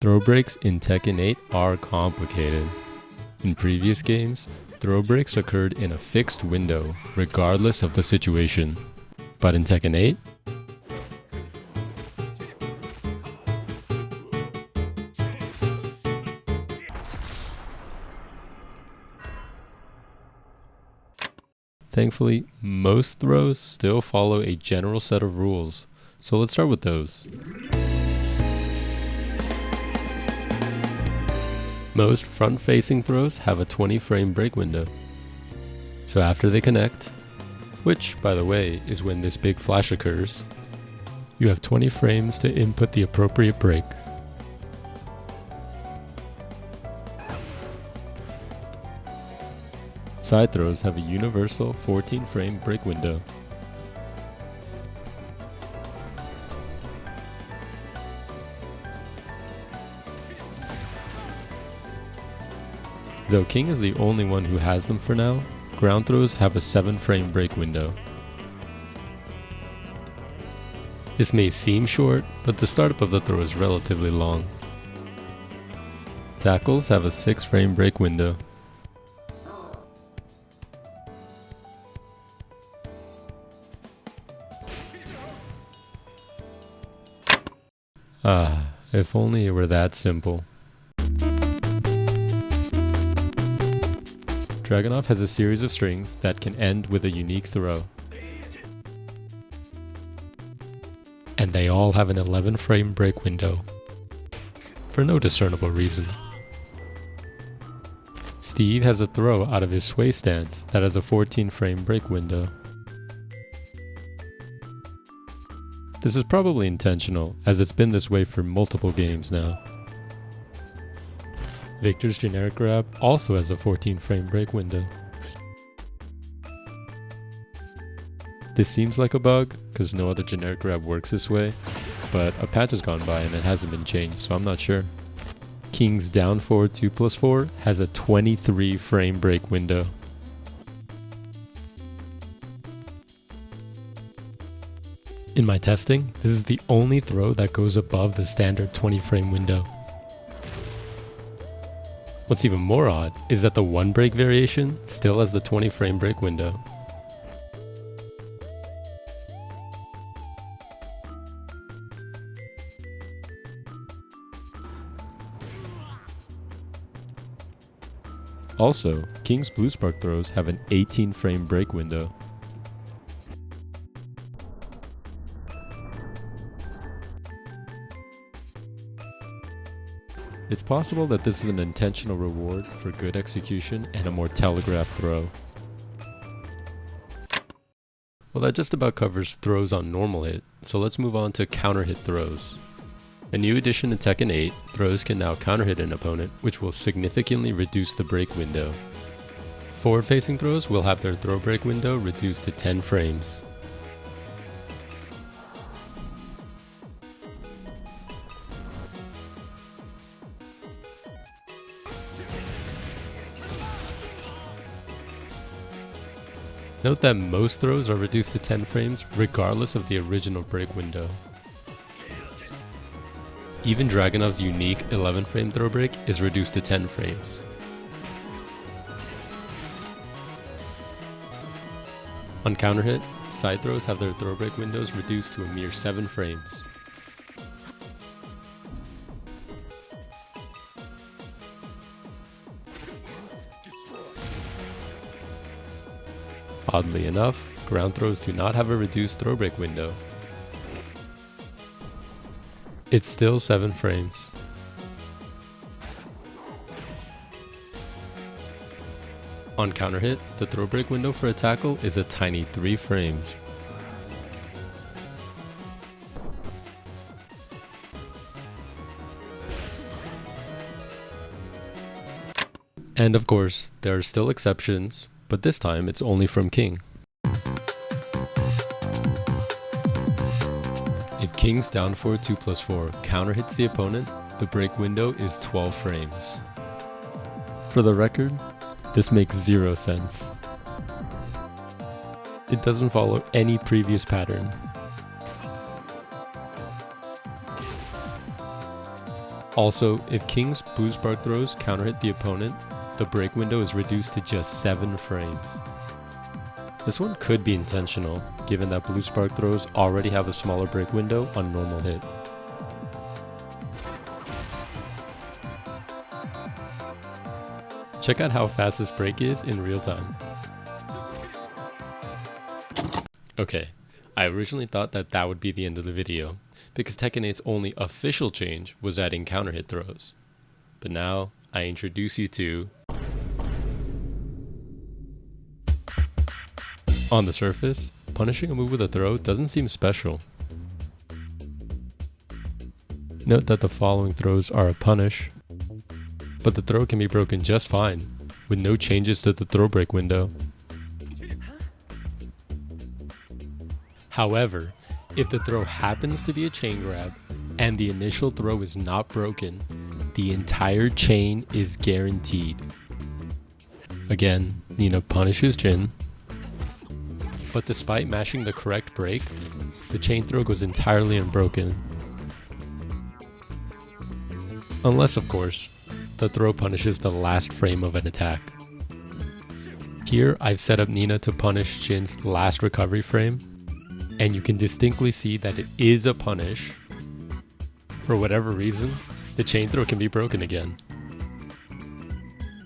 Throw breaks in Tekken 8 are complicated. In previous games, throw breaks occurred in a fixed window, regardless of the situation. But in Tekken 8, thankfully, most throws still follow a general set of rules, so let's start with those. Most front-facing throws have a 20 frame break window. So after they connect, which, by the way, is when this big flash occurs, you have 20 frames to input the appropriate break. Side throws have a universal 14 frame break window. Though King is the only one who has them for now, ground throws have a 7 frame break window. This may seem short, but the startup of the throw is relatively long. Tackles have a 6 frame break window. If only it were that simple. Dragunov has a series of strings that can end with a unique throw. And they all have an 11 frame break window, for no discernible reason. Steve has a throw out of his sway stance that has a 14 frame break window. This is probably intentional, as it's been this way for multiple games now. Victor's generic grab also has a 14 frame break window. This seems like a bug, because no other generic grab works this way, but a patch has gone by and it hasn't been changed, so I'm not sure. King's down forward 2+4 has a 23 frame break window. In my testing, this is the only throw that goes above the standard 20 frame window. What's even more odd is that the one break variation still has the 20 frame break window. Also, King's Blue Spark throws have an 18 frame break window. It's possible that this is an intentional reward for good execution and a more telegraphed throw. Well, that just about covers throws on normal hit, so let's move on to counter hit throws. A new addition to Tekken 8, throws can now counter hit an opponent, which will significantly reduce the break window. Forward-facing throws will have their throw break window reduced to 10 frames. Note that most throws are reduced to 10 frames regardless of the original break window. Even Dragunov's unique 11 frame throw break is reduced to 10 frames. On counter hit, side throws have their throw break windows reduced to a mere 7 frames. Oddly enough, ground throws do not have a reduced throw break window. It's still 7 frames. On counter hit, the throw break window for a tackle is a tiny 3 frames. And of course, there are still exceptions, but this time it's only from King. If King's down forward 2+4 counter hits the opponent, the break window is 12 frames. For the record, this makes 0 sense. It doesn't follow any previous pattern. Also, if King's blue spark throws counter hit the opponent, the break window is reduced to just 7 frames. This one could be intentional, given that blue spark throws already have a smaller break window on normal hit. Check out how fast this break is in real time. Okay, I originally thought that would be the end of the video, because Tekken 8's only official change was adding counter hit throws. But now, I introduce you to... On the surface, punishing a move with a throw doesn't seem special. Note that the following throws are a punish, but the throw can be broken just fine, with no changes to the throw break window. However, if the throw happens to be a chain grab, and the initial throw is not broken, the entire chain is guaranteed. Again, Nina punishes Jin, but despite mashing the correct break, the chain throw goes entirely unbroken. Unless, of course, the throw punishes the last frame of an attack. Here, I've set up Nina to punish Jin's last recovery frame, and you can distinctly see that it is a punish. For whatever reason, the chain throw can be broken again.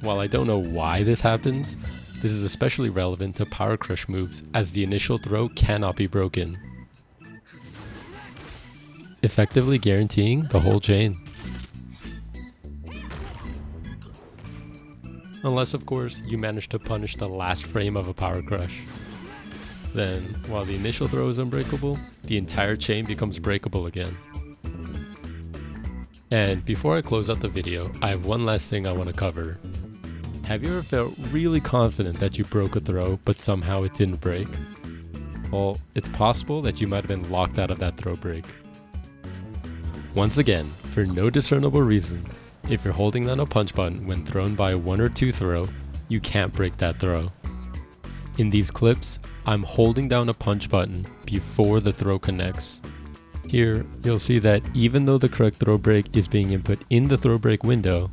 While I don't know why this happens, this is especially relevant to power crush moves, as the initial throw cannot be broken, effectively guaranteeing the whole chain. Unless, of course, you manage to punish the last frame of a power crush. Then, while the initial throw is unbreakable, the entire chain becomes breakable again. And before I close out the video, I have one last thing I want to cover. Have you ever felt really confident that you broke a throw, but somehow it didn't break? Well, it's possible that you might have been locked out of that throw break. Once again, for no discernible reason, if you're holding down a punch button when thrown by a 1 or 2 throw, you can't break that throw. In these clips, I'm holding down a punch button before the throw connects. Here, you'll see that even though the correct throw break is being input in the throw break window,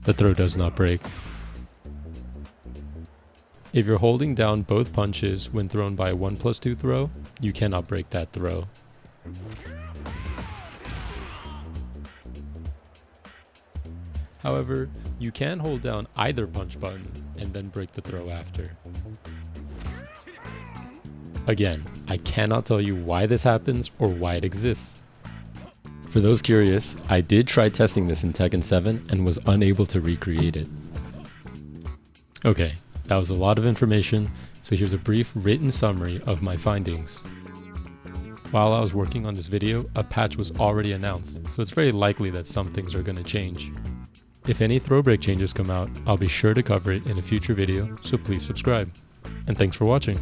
the throw does not break. If you're holding down both punches when thrown by a 1+2 throw, you cannot break that throw. However, you can hold down either punch button and then break the throw after. Again, I cannot tell you why this happens or why it exists. For those curious, I did try testing this in Tekken 7 and was unable to recreate it. Okay, that was a lot of information, so here's a brief written summary of my findings. While I was working on this video, a patch was already announced, so it's very likely that some things are going to change. If any throw break changes come out, I'll be sure to cover it in a future video, so please subscribe. And thanks for watching.